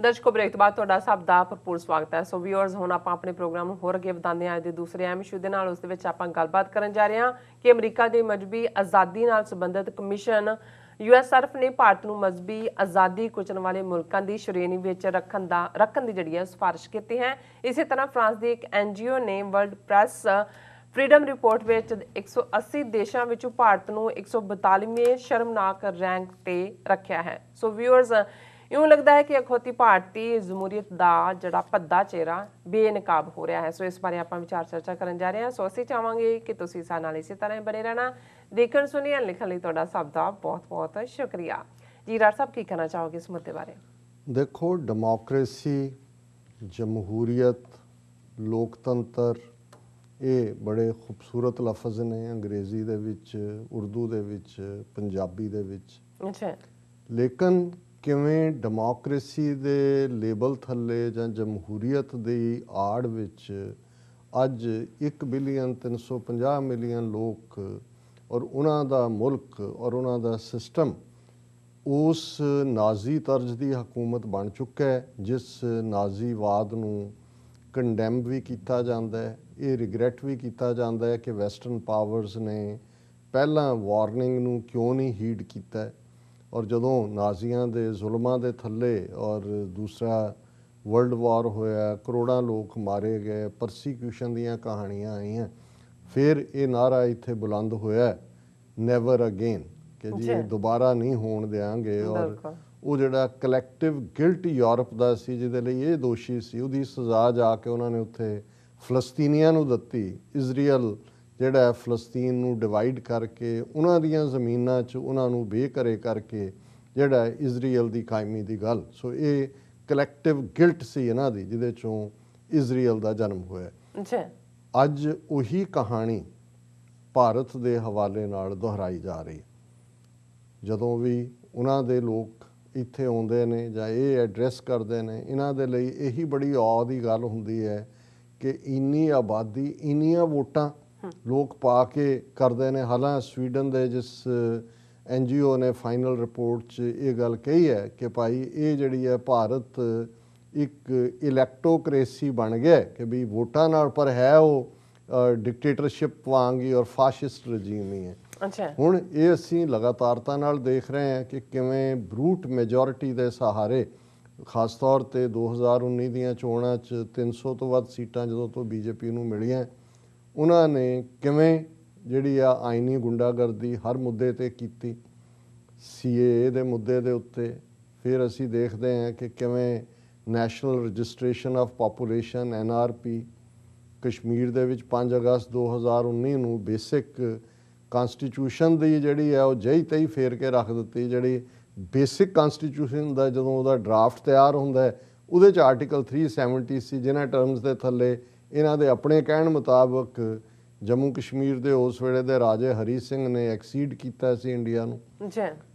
ਦਰਸ਼ਕੋ break ਤੋਂ ਬਾਅਦ ਤੁਹਾਡਾ ਸਭ ਦਾ ਭਰਪੂਰ ਸਵਾਗਤ ਹੈ। ਸੋ ਵੀਅਰਸ ਹੁਣ ਆਪਾਂ ਆਪਣੇ ਪ੍ਰੋਗਰਾਮ ਨੂੰ ਹੋਰ ਅੱਗੇ ਵਧਾਉਂਦੇ ਹਾਂ। ਅੱਜ ਦੇ ਦੂਸਰੇ ਅਹਿਮ ਇਸ਼ੂ ਦੇ ਨਾਲ ਉਸ ਦੇ ਵਿੱਚ ਆਪਾਂ ਗੱਲਬਾਤ ਕਰਨ ਜਾ ਰਹੇ ਹਾਂ ਕਿ ਅਮਰੀਕਾ ਦੀ ਮਜ਼ਹਬੀ ਆਜ਼ਾਦੀ ਨਾਲ ਸੰਬੰਧਿਤ ਕਮਿਸ਼ਨ USCIRF ਨੇ ਭਾਰਤ ਨੂੰ ਮਜ਼ਹਬੀ ਆਜ਼ਾਦੀ ਕੁਚਲਣ ਵਾਲੇ ਮੁਲਕਾਂ ਦੀ ਸ਼੍ਰੇਣੀ ਵਿੱਚ ਰੱਖਣ ਦੀ ਜਿਹੜੀ ਹੈ ਸਿਫਾਰਿਸ਼ ਕੀਤੀ ਹੈ। ਇਸੇ ਤਰ੍ਹਾਂ ਫਰਾਂਸ ਦੀ ਇੱਕ NGO ਨੇ ਵਰਲਡ ਪ੍ਰੈਸ ਫਰੀडम ਰਿਪੋਰਟ ਵਿੱਚ 180 ਦੇਸ਼ਾਂ ਵਿੱਚੋਂ ਭਾਰਤ ਨੂੰ 142ਵੇਂ ਸ਼ਰਮਨਾਕ ਰੈਂਕ ਤੇ ਰੱਖਿਆ ਹੈ। ਸੋ ਵੀਅਰਸ ਇਉਂ ਲੱਗਦਾ ਹੈ ਕਿ ਅਖੌਤੀ ਭਾਰਤੀ ਜਮਹੂਰੀਅਤ ਦਾ ਜਿਹੜਾ ਭੱਦਾ ਚਿਹਰਾ ਬੇਨਕਾਬ ਹੋ ਰਿਹਾ ਹੈ। ਸੋ ਇਸ ਬਾਰੇ ਆਪਾਂ ਵਿਚਾਰ ਚਰਚਾ ਕਰਨ ਜਾ ਰਹੇ ਹਾਂ। ਸੋ ਅਸੀਂ ਚਾਹਾਂਗੇ ਕਿ ਤੁਸੀਂ ਸਾਡੇ ਨਾਲ ਇਸੇ ਤਰ੍ਹਾਂ ਬਣੇ ਰਹਿਣਾ। ਦੇਖਣ ਸੁਣਨ ਲਿਖਣ ਲਈ ਤੁਹਾਡਾ ਸਭ ਦਾ ਬਹੁਤ ਬਹੁਤ ਸ਼ੁਕਰੀਆ ਜੀ। ਰਾਜ ਸਾਹਿਬ ਕੀ ਕਹਿਣਾ ਚਾਹੋਗੇ ਇਸ ਮੁੱਦੇ ਬਾਰੇ? ਦੇਖੋ, ਡੈਮੋਕ੍ਰੇਸੀ, ਜਮਹੂਰੀਅਤ, ਲੋਕਤੰਤਰ ਇਹ ਬੜੇ ਖੂਬਸੂਰਤ ਲਫ਼ਜ਼ ਨੇ ਅੰਗਰੇਜ਼ੀ ਦੇ ਵਿੱਚ, ਉਰਦੂ ਦੇ ਵਿੱਚ, ਪੰਜਾਬੀ ਦੇ ਵਿੱਚ। ਅੱਛਾ, ਲੇਕਿਨ ਕਿਵੇਂ ਡੈਮੋਕ੍ਰੇਸੀ ਦੇ ਲੇਬਲ ਥੱਲੇ ਜਾਂ ਜਮਹੂਰੀਅਤ ਦੀ ਆੜ ਵਿੱਚ ਅੱਜ 1,350,000,000 ਲੋਕ ਔਰ ਉਹਨਾਂ ਦਾ ਮੁਲਕ ਔਰ ਉਹਨਾਂ ਦਾ ਸਿਸਟਮ ਉਸ ਨਾਜ਼ੀ ਤਰਜ਼ ਦੀ ਹਕੂਮਤ ਬਣ ਚੁੱਕਾ ਹੈ, ਜਿਸ ਨਾਜ਼ੀਵਾਦ ਨੂੰ ਕੰਡੈਮ ਵੀ ਕੀਤਾ ਜਾਂਦਾ ਹੈ। ਇਹ ਰਿਗਰੈਟ ਵੀ ਕੀਤਾ ਜਾਂਦਾ ਹੈ ਕਿ ਵੈਸਟਰਨ ਪਾਵਰਸ ਨੇ ਪਹਿਲਾਂ ਵਾਰਨਿੰਗ ਨੂੰ ਕਿਉਂ ਨਹੀਂ ਹੀਡ ਕੀਤਾ। ਔਰ ਜਦੋਂ ਨਾਜ਼ੀਆਂ ਦੇ ਜ਼ੁਲਮਾਂ ਦੇ ਥੱਲੇ ਔਰ ਦੂਸਰਾ ਵਰਲਡ ਵਾਰ ਹੋਇਆ, ਕਰੋੜਾਂ ਲੋਕ ਮਾਰੇ ਗਏ, ਪਰਸੀਕਿਊਸ਼ਨ ਦੀਆਂ ਕਹਾਣੀਆਂ ਆਈਆਂ, ਫਿਰ ਇਹ ਨਾਅਰਾ ਇੱਥੇ ਬੁਲੰਦ ਹੋਇਆ, ਨੈਵਰ ਅਗੇਨ, ਕਿ ਜੀ ਇਹ ਦੁਬਾਰਾ ਨਹੀਂ ਹੋਣ ਦਿਆਂਗੇ। ਔਰ ਉਹ ਜਿਹੜਾ ਕਲੈਕਟਿਵ ਗਿਲਟ ਯੂਰਪ ਦਾ ਸੀ, ਜਿਹਦੇ ਲਈ ਇਹ ਦੋਸ਼ੀ ਸੀ, ਉਹਦੀ ਸਜ਼ਾ ਜਾ ਕੇ ਉਹਨਾਂ ਨੇ ਉੱਥੇ ਫਲਸਤੀਨੀਆਂ ਨੂੰ ਦਿੱਤੀ। ਇਜ਼ਰਾਈਲ ਜਿਹੜਾ ਫਲਸਤੀਨ ਨੂੰ ਡਿਵਾਈਡ ਕਰਕੇ ਉਹਨਾਂ ਦੀਆਂ ਜ਼ਮੀਨਾਂ 'ਚ ਉਹਨਾਂ ਨੂੰ ਬੇਘਰੇ ਕਰਕੇ ਜਿਹੜਾ ਇਜ਼ਰਾਈਲ ਦੀ ਕਾਇਮੀ ਦੀ ਗੱਲ। ਸੋ ਇਹ ਕਲੈਕਟਿਵ ਗਿਲਟ ਸੀ ਇਹਨਾਂ ਦੀ, ਜਿਹਦੇ 'ਚੋਂ ਇਜ਼ਰਾਈਲ ਦਾ ਜਨਮ ਹੋਇਆ। ਅੱਜ ਉਹੀ ਕਹਾਣੀ ਭਾਰਤ ਦੇ ਹਵਾਲੇ ਨਾਲ ਦੁਹਰਾਈ ਜਾ ਰਹੀ। ਜਦੋਂ ਵੀ ਉਹਨਾਂ ਦੇ ਲੋਕ ਇੱਥੇ ਆਉਂਦੇ ਨੇ ਜਾਂ ਇਹ ਐਡਰੈਸ ਕਰਦੇ ਨੇ, ਇਹਨਾਂ ਦੇ ਲਈ ਇਹੀ ਬੜੀ ਔਰ ਦੀ ਗੱਲ ਹੁੰਦੀ ਹੈ ਕਿ ਇੰਨੀ ਆਬਾਦੀ, ਇੰਨੀਆਂ ਵੋਟਾਂ ਲੋਕ ਪਾ ਕੇ ਕਰਦੇ ਨੇ। ਹਾਲਾਂਕਿ ਸਵੀਡਨ ਦੇ ਜਿਸ NGO ਨੇ ਫਾਈਨਲ ਰਿਪੋਰਟ 'ਚ ਇਹ ਗੱਲ ਕਹੀ ਹੈ ਕਿ ਭਾਈ ਇਹ ਜਿਹੜੀ ਹੈ ਭਾਰਤ ਇੱਕ ਇਲੈਕਟੋਕ੍ਰੇਸੀ ਬਣ ਗਿਆ ਕਿ ਵੀ ਵੋਟਾਂ ਨਾਲ, ਪਰ ਹੈ ਉਹ ਡਿਕਟੇਟਰਸ਼ਿਪ ਵਾਂਗ ਹੀ ਔਰ ਫਾਸ਼ਿਸਟ ਰਜੀਮ ਹੀ ਹੈ। ਹੁਣ ਇਹ ਅਸੀਂ ਲਗਾਤਾਰਤਾ ਨਾਲ ਦੇਖ ਰਹੇ ਹਾਂ ਕਿ ਕਿਵੇਂ ਬਰੂਟ ਮੈਜੋਰਿਟੀ ਦੇ ਸਹਾਰੇ, ਖਾਸ ਤੌਰ 'ਤੇ 2019 ਦੀਆਂ ਚੋਣਾਂ 'ਚ 300 ਤੋਂ ਵੱਧ ਸੀਟਾਂ ਜਦੋਂ ਤੋਂ BJP ਨੂੰ ਮਿਲੀਆਂ, ਉਹਨਾਂ ਨੇ ਕਿਵੇਂ ਜਿਹੜੀ ਆ ਆਈਨੀ ਗੁੰਡਾਗਰਦੀ ਹਰ ਮੁੱਦੇ 'ਤੇ ਕੀਤੀ। CAA ਦੇ ਮੁੱਦੇ ਦੇ ਉੱਤੇ ਫਿਰ ਅਸੀਂ ਦੇਖਦੇ ਹਾਂ ਕਿ ਕਿਵੇਂ national registration of population NRP, Kashmir ਦੇ ਵਿੱਚ 5 ਅਗਸਤ 2019 ਨੂੰ ਬੇਸਿਕ ਕਾਨਸਟੀਟਿਊਸ਼ਨ ਦੀ ਜਿਹੜੀ ਹੈ ਉਹ ਜਹੀ ਤਹੀ ਫੇਰ ਕੇ ਰੱਖ ਦਿੱਤੀ। ਜਿਹੜੀ ਬੇਸਿਕ ਕਾਨਸਟੀਟਿਊਸ਼ਨ ਦਾ ਜਦੋਂ ਉਹਦਾ ਡਰਾਫਟ ਤਿਆਰ ਹੁੰਦਾ ਉਹਦੇ 'ਚ ਆਰਟੀਕਲ 370 ਸੀ, ਜਿਨ੍ਹਾਂ ਟਰਮਸ ਦੇ ਥੱਲੇ ਇਹਨਾਂ ਦੇ ਆਪਣੇ ਕਹਿਣ ਮੁਤਾਬਕ ਜੰਮੂ ਕਸ਼ਮੀਰ ਦੇ ਉਸ ਵੇਲੇ ਦੇ ਰਾਜੇ ਹਰੀ ਸਿੰਘ ਨੇ ਐਕਸੀਡ ਕੀਤਾ ਸੀ ਇੰਡੀਆ ਨੂੰ।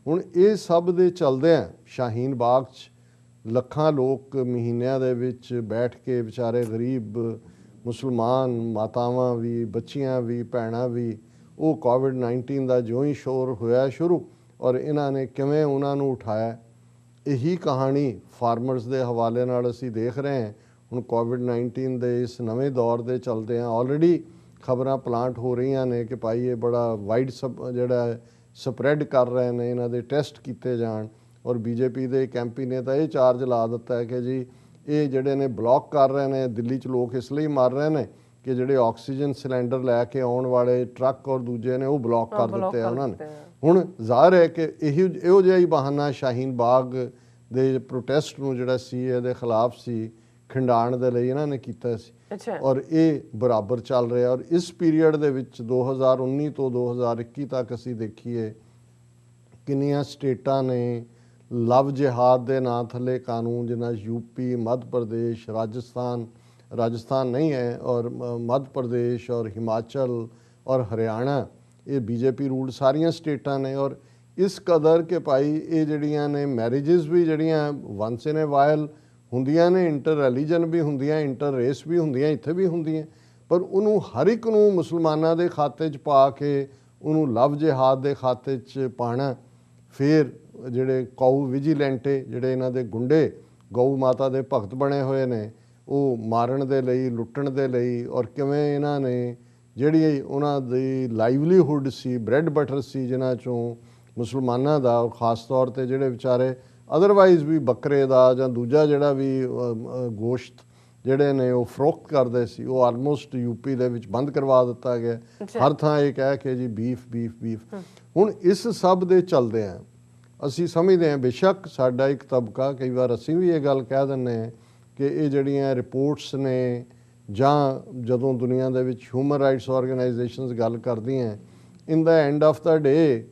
ਹੁਣ ਇਹ ਸਭ ਦੇ ਚਲਦਿਆਂ ਸ਼ਾਹੀਨ ਬਾਗ 'ਚ ਲੱਖਾਂ ਲੋਕ ਮਹੀਨਿਆਂ ਦੇ ਵਿੱਚ ਬੈਠ ਕੇ ਵਿਚਾਰੇ ਗਰੀਬ ਮੁਸਲਮਾਨ ਮਾਤਾਵਾਂ ਵੀ, ਬੱਚੀਆਂ ਵੀ, ਭੈਣਾਂ ਵੀ, ਉਹ COVID-19 ਦਾ ਜਿਉਂ ਹੀ ਸ਼ੋਰ ਹੋਇਆ ਸ਼ੁਰੂ ਔਰ ਇਹਨਾਂ ਨੇ ਕਿਵੇਂ ਉਹਨਾਂ ਨੂੰ ਉਠਾਇਆ। ਇਹੀ ਕਹਾਣੀ ਫਾਰਮਰਸ ਦੇ ਹਵਾਲੇ ਨਾਲ ਅਸੀਂ ਦੇਖ ਰਹੇ ਹਾਂ। ਹੁਣ COVID-19 ਦੇ ਇਸ ਨਵੇਂ ਦੌਰ ਦੇ ਚਲਦੇ ਆ ਆਲਰੇਡੀ ਖਬਰਾਂ ਪਲਾਂਟ ਹੋ ਰਹੀਆਂ ਨੇ ਕਿ ਭਾਈ ਇਹ ਬੜਾ ਵਾਈਡ ਜਿਹੜਾ ਸਪਰੈਡ ਕਰ ਰਹੇ ਨੇ, ਇਹਨਾਂ ਦੇ ਟੈਸਟ ਕੀਤੇ ਜਾਣ। ਔਰ BJP ਦੇ MP ਨੇ ਤਾਂ ਇਹ ਚਾਰਜ ਲਾ ਦਿੱਤਾ ਹੈ ਕਿ ਜੀ ਇਹ ਜਿਹੜੇ ਨੇ ਬਲੌਕ ਕਰ ਰਹੇ ਨੇ, ਦਿੱਲੀ 'ਚ ਲੋਕ ਇਸ ਲਈ ਮਰ ਰਹੇ ਨੇ ਕਿ ਜਿਹੜੇ ਆਕਸੀਜਨ ਸਿਲੰਡਰ ਲੈ ਕੇ ਆਉਣ ਵਾਲੇ ਟਰੱਕ ਔਰ ਦੂਜੇ ਨੇ ਉਹ ਬਲੌਕ ਕਰ ਦਿੱਤੇ ਆ ਉਹਨਾਂ ਨੇ। ਹੁਣ ਜ਼ਾਹਰ ਹੈ ਕਿ ਇਹੋ ਜਿਹਾ ਹੀ ਬਹਾਨਾ ਸ਼ਾਹੀਨ ਬਾਗ ਦੇ ਪ੍ਰੋਟੈਸਟ ਨੂੰ ਜਿਹੜਾ CAA ਦੇ ਖਿਲਾਫ ਸੀ, ਖਿੰਡਾਣ ਦੇ ਲਈ ਇਹਨਾਂ ਨੇ ਕੀਤਾ ਸੀ। ਔਰ ਇਹ ਬਰਾਬਰ ਚੱਲ ਰਿਹਾ। ਔਰ ਇਸ ਪੀਰੀਅਡ ਦੇ ਵਿੱਚ 2019 ਤੋਂ 2021 ਤੱਕ ਅਸੀਂ ਦੇਖੀਏ ਕਿੰਨੀਆਂ ਸਟੇਟਾਂ ਨੇ ਲਵ ਜਿਹਾਦ ਦੇ ਨਾਂ ਥੱਲੇ ਕਾਨੂੰਨ, ਜਿਨ੍ਹਾਂ UP, ਮੱਧ ਪ੍ਰਦੇਸ਼, ਰਾਜਸਥਾਨ ਨਹੀਂ ਹੈ, ਔਰ ਮੱਧ ਪ੍ਰਦੇਸ਼ ਔਰ ਹਿਮਾਚਲ ਔਰ ਹਰਿਆਣਾ, ਇਹ BJP ਰੂਲਡ ਸਾਰੀਆਂ ਸਟੇਟਾਂ ਨੇ। ਔਰ ਇਸ ਕਦਰ ਕਿ ਭਾਈ ਇਹ ਜਿਹੜੀਆਂ ਨੇ ਮੈਰਿਜਸ ਵੀ ਜਿਹੜੀਆਂ ਵਨਸ ਇਨ ਏ ਵਾਈਲ ਹੁੰਦੀਆਂ ਨੇ, ਇੰਟਰ ਰਿਲੀਜਨ ਵੀ ਹੁੰਦੀਆਂ, ਇੰਟਰ ਰੇਸ ਵੀ ਹੁੰਦੀਆਂ, ਇੱਥੇ ਵੀ ਹੁੰਦੀਆਂ, ਪਰ ਉਹਨੂੰ ਹਰ ਇੱਕ ਨੂੰ ਮੁਸਲਮਾਨਾਂ ਦੇ ਖਾਤੇ 'ਚ ਪਾ ਕੇ ਉਹਨੂੰ ਲਵ ਜਿਹਾਦ ਦੇ ਖਾਤੇ 'ਚ ਪਾਉਣਾ। ਫਿਰ ਜਿਹੜੇ ਕਾਊ ਵਿਜੀਲੈਂਟੇ, ਜਿਹੜੇ ਇਹਨਾਂ ਦੇ ਗੁੰਡੇ ਗਊ ਮਾਤਾ ਦੇ ਭਗਤ ਬਣੇ ਹੋਏ ਨੇ, ਉਹ ਮਾਰਨ ਦੇ ਲਈ, ਲੁੱਟਣ ਦੇ ਲਈ, ਔਰ ਕਿਵੇਂ ਇਹਨਾਂ ਨੇ ਜਿਹੜੀ ਉਹਨਾਂ ਦੀ ਲਾਈਵਲੀਹੁੱਡ ਸੀ, ਬ੍ਰੈਡ ਬਟਰ ਸੀ, ਜਿਨ੍ਹਾਂ 'ਚੋਂ ਮੁਸਲਮਾਨਾਂ ਦਾ, ਔਰ ਖ਼ਾਸ ਤੌਰ 'ਤੇ ਜਿਹੜੇ ਵਿਚਾਰੇ ਅਦਰਵਾਈਜ਼ ਵੀ ਬੱਕਰੇ ਦਾ ਜਾਂ ਦੂਜਾ ਜਿਹੜਾ ਵੀ ਗੋਸ਼ਤ ਜਿਹੜੇ ਨੇ ਉਹ ਫਰੋਖਤ ਕਰਦੇ ਸੀ, ਉਹ ਆਲਮੋਸਟ ਯੂਪੀ ਦੇ ਵਿੱਚ ਬੰਦ ਕਰਵਾ ਦਿੱਤਾ ਗਿਆ। ਹਰ ਥਾਂ ਇਹ ਕਹਿ ਕੇ ਜੀ ਬੀਫ ਬੀਫ ਬੀਫ। ਹੁਣ ਇਸ ਸਭ ਦੇ ਚੱਲਦੇ ਆ ਅਸੀਂ ਸਮਝਦੇ ਹਾਂ, ਬੇਸ਼ੱਕ ਸਾਡਾ ਇੱਕ ਤਬਕਾ, ਕਈ ਵਾਰ ਅਸੀਂ ਵੀ ਇਹ ਗੱਲ ਕਹਿ ਦਿੰਦੇ ਹਾਂ ਕਿ ਇਹ ਜਿਹੜੀਆਂ ਰਿਪੋਰਟਸ ਨੇ ਜਾਂ ਜਦੋਂ ਦੁਨੀਆ ਦੇ ਵਿੱਚ ਹਿਊਮਨ ਰਾਈਟਸ ਆਰਗੇਨਾਈਜੇਸ਼ਨਸ ਗੱਲ ਕਰਦੀਆਂ, in the end of the day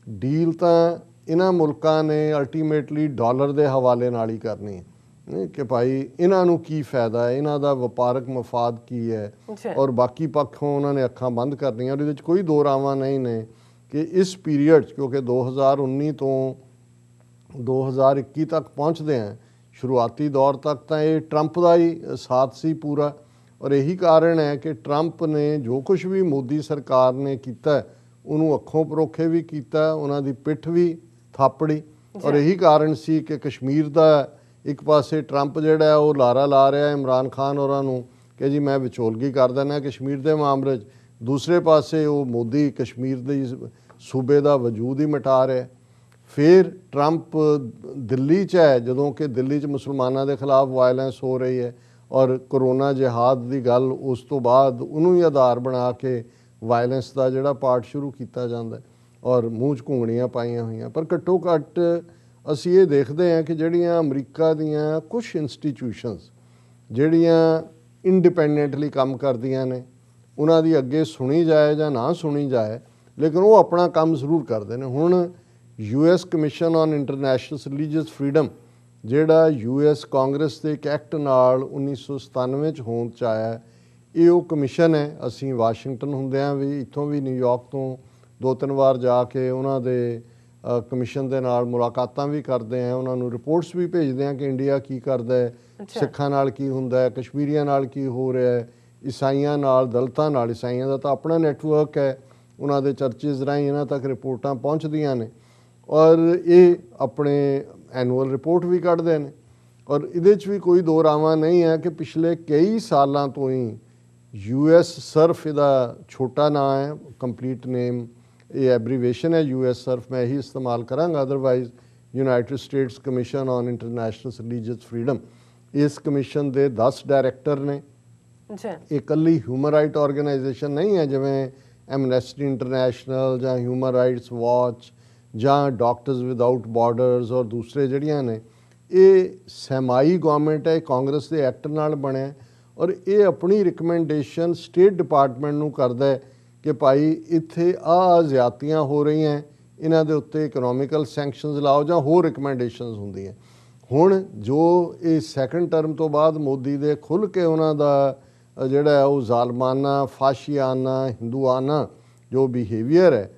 deal ਤਾਂ ਇਹਨਾਂ ਮੁਲਕਾਂ ਨੇ ਅਲਟੀਮੇਟਲੀ ਡਾਲਰ ਦੇ ਹਵਾਲੇ ਨਾਲ ਹੀ ਕਰਨੀ ਹੈ ਕਿ ਭਾਈ ਇਹਨਾਂ ਨੂੰ ਕੀ ਫਾਇਦਾ ਹੈ, ਇਹਨਾਂ ਦਾ ਵਪਾਰਕ ਮਫਾਦ ਕੀ ਹੈ, ਔਰ ਬਾਕੀ ਪੱਖੋਂ ਉਹਨਾਂ ਨੇ ਅੱਖਾਂ ਬੰਦ ਕਰਨੀਆਂ। ਔਰ ਇਹਦੇ ਵਿੱਚ ਕੋਈ ਦੋ ਰਾਵਾਂ ਨਹੀਂ ਨੇ ਕਿ ਇਸ ਪੀਰੀਅਡ 'ਚ, ਕਿਉਂਕਿ 2019 ਤੋਂ 2021 ਤੱਕ ਪਹੁੰਚਦੇ ਹਾਂ, ਸ਼ੁਰੂਆਤੀ ਦੌਰ ਤੱਕ ਤਾਂ ਇਹ ਟਰੰਪ ਦਾ ਹੀ ਸਾਥ ਸੀ ਪੂਰਾ। ਔਰ ਇਹੀ ਕਾਰਨ ਹੈ ਕਿ ਟਰੰਪ ਨੇ ਜੋ ਕੁਝ ਵੀ ਮੋਦੀ ਸਰਕਾਰ ਨੇ ਕੀਤਾ ਉਹਨੂੰ ਅੱਖੋਂ ਪਰੋਖੇ ਵੀ ਕੀਤਾ, ਉਹਨਾਂ ਦੀ ਪਿੱਠ ਵੀ ਥਾਪੜੀ। ਔਰ ਇਹੀ ਕਾਰਨ ਸੀ ਕਿ ਕਸ਼ਮੀਰ ਦਾ ਇੱਕ ਪਾਸੇ ਟਰੰਪ ਜਿਹੜਾ ਉਹ ਲਾਰਾ ਲਾ ਰਿਹਾ ਇਮਰਾਨ ਖਾਨ ਹੋਰਾਂ ਨੂੰ ਕਿ ਜੀ ਮੈਂ ਵਿਚੋਲਗੀ ਕਰ ਦਿੰਦਾ ਕਸ਼ਮੀਰ ਦੇ ਮਾਮਲੇ 'ਚ, ਦੂਸਰੇ ਪਾਸੇ ਉਹ ਮੋਦੀ ਕਸ਼ਮੀਰ ਦੇ ਸੂਬੇ ਦਾ ਵਜੂਦ ਹੀ ਮਿਟਾ ਰਿਹਾ। ਫਿਰ ਟਰੰਪ ਦਿੱਲੀ 'ਚ ਹੈ, ਜਦੋਂ ਕਿ ਦਿੱਲੀ 'ਚ ਮੁਸਲਮਾਨਾਂ ਦੇ ਖਿਲਾਫ ਵਾਇਲੈਂਸ ਹੋ ਰਹੀ ਹੈ, ਔਰ ਕਰੋਨਾ ਜਿਹਾਦ ਦੀ ਗੱਲ ਉਸ ਤੋਂ ਬਾਅਦ ਉਹਨੂੰ ਹੀ ਆਧਾਰ ਬਣਾ ਕੇ ਵਾਇਲੈਂਸ ਦਾ ਜਿਹੜਾ ਪਾਰਟ ਸ਼ੁਰੂ ਕੀਤਾ ਜਾਂਦਾ, ਔਰ ਮੂੰਹ 'ਚ ਘੁੰਗਣੀਆਂ ਪਾਈਆਂ ਹੋਈਆਂ। ਪਰ ਘੱਟੋ ਘੱਟ ਅਸੀਂ ਇਹ ਦੇਖਦੇ ਹਾਂ ਕਿ ਜਿਹੜੀਆਂ ਅਮਰੀਕਾ ਦੀਆਂ ਕੁਛ ਇੰਸਟੀਟਿਊਸ਼ਨਸ ਜਿਹੜੀਆਂ ਇੰਡੀਪੈਂਡੈਂਟਲੀ ਕੰਮ ਕਰਦੀਆਂ ਨੇ, ਉਹਨਾਂ ਦੀ ਅੱਗੇ ਸੁਣੀ ਜਾਏ ਜਾਂ ਨਾ ਸੁਣੀ ਜਾਏ, ਲੇਕਿਨ ਉਹ ਆਪਣਾ ਕੰਮ ਜ਼ਰੂਰ ਕਰਦੇ ਨੇ। ਹੁਣ US commission on international religious freedom ਜਿਹੜਾ US ਕਾਂਗਰਸ ਦੇ ਇੱਕ ਐਕਟ ਨਾਲ 1997 'ਚ ਹੋਂਦ 'ਚ ਆਇਆ, ਇਹ ਉਹ ਕਮਿਸ਼ਨ ਹੈ। ਅਸੀਂ ਵਾਸ਼ਿੰਗਟਨ ਹੁੰਦਿਆਂ ਵੀ, ਇੱਥੋਂ ਵੀ ਨਿਊਯਾਰਕ ਤੋਂ 2-3 ਵਾਰ ਜਾ ਕੇ ਉਹਨਾਂ ਦੇ ਕਮਿਸ਼ਨ ਦੇ ਨਾਲ ਮੁਲਾਕਾਤਾਂ ਵੀ ਕਰਦੇ ਹਾਂ, ਉਹਨਾਂ ਨੂੰ ਰਿਪੋਰਟਸ ਵੀ ਭੇਜਦੇ ਹਾਂ ਕਿ ਇੰਡੀਆ ਕੀ ਕਰਦਾ ਹੈ, ਸਿੱਖਾਂ ਨਾਲ ਕੀ ਹੁੰਦਾ ਹੈ, ਕਸ਼ਮੀਰੀਆਂ ਨਾਲ ਕੀ ਹੋ ਰਿਹਾ ਹੈ, ਈਸਾਈਆਂ ਨਾਲ, ਦਲਿਤਾਂ ਨਾਲ। ਈਸਾਈਆਂ ਦਾ ਤਾਂ ਆਪਣਾ ਨੈਟਵਰਕ ਹੈ, ਉਹਨਾਂ ਦੇ ਚਰਚਿਜ਼ ਰਾਹੀਂ ਇਹਨਾਂ ਤੱਕ ਰਿਪੋਰਟਾਂ ਪਹੁੰਚਦੀਆਂ ਨੇ, ਔਰ ਇਹ ਆਪਣੇ ਐਨੂਅਲ ਰਿਪੋਰਟ ਵੀ ਕੱਢਦੇ ਨੇ। ਔਰ ਇਹਦੇ 'ਚ ਵੀ ਕੋਈ ਦੋ ਰਾਵਾਂ ਨਹੀਂ ਹੈ ਕਿ ਪਿਛਲੇ ਕਈ ਸਾਲਾਂ ਤੋਂ ਹੀ USCIRF ਇਹਦਾ ਛੋਟਾ ਨਾਂ ਹੈ, ਕੰਪਲੀਟ ਨੇਮ ਇਹ ਐਬਰੀਵੇਸ਼ਨ ਹੈ USCIRF, ਮੈਂ ਇਹੀ ਇਸਤੇਮਾਲ ਕਰਾਂਗਾ, otherwise United States commission on international religious freedom. ਇਸ ਕਮਿਸ਼ਨ ਦੇ 10 ਡਾਇਰੈਕਟਰ ਨੇ। ਇਹ ਇਕੱਲੀ ਹਿਊਮਨ ਰਾਈਟ ਆਰਗੇਨਾਈਜੇਸ਼ਨ ਨਹੀਂ ਹੈ ਜਿਵੇਂ ਐਮਨੈਸਟੀ ਇੰਟਰਨੈਸ਼ਨਲ ਜਾਂ ਹਿਊਮਨ ਰਾਈਟਸ ਵਾਚ ਜਾਂ ਡਾਕਟਰਸ ਵਿਦਆਊਟ ਬਾਰਡਰਸ ਔਰ ਦੂਸਰੇ ਜਿਹੜੀਆਂ ਨੇ, ਇਹ ਸੈਮਾਈ ਗਵਰਨਮੈਂਟ ਹੈ, ਕਾਂਗਰਸ ਦੇ ਐਕਟ ਨਾਲ ਬਣਿਆ, ਔਰ ਇਹ ਆਪਣੀ ਰਿਕਮੈਂਡੇਸ਼ਨ ਸਟੇਟ ਡਿਪਾਰਟਮੈਂਟ ਨੂੰ ਕਰਦਾ ਹੈ ਕਿ ਭਾਈ ਇੱਥੇ ਆਹ ਜ਼ਿਆਦਤੀਆਂ ਹੋ ਰਹੀਆਂ, ਇਹਨਾਂ ਦੇ ਉੱਤੇ ਇਕਨੋਮਿਕਲ ਸੈਂਕਸ਼ਨਸ ਲਾਓ ਜਾਂ ਹੋਰ ਰਿਕਮੈਂਡੇਸ਼ਨਸ ਹੁੰਦੀਆਂ। ਹੁਣ ਜੋ ਇਹ ਸੈਕੰਡ ਟਰਮ ਤੋਂ ਬਾਅਦ ਮੋਦੀ ਦੇ ਖੁੱਲ੍ਹ ਕੇ ਉਹਨਾਂ ਦਾ ਜਿਹੜਾ ਉਹ ਜ਼ਾਲਮਾਨਾ, ਫਾਸ਼ੀਆਨਾ, ਹਿੰਦੂਆਨਾ ਜੋ ਬਿਹੇਵੀਅਰ ਹੈ,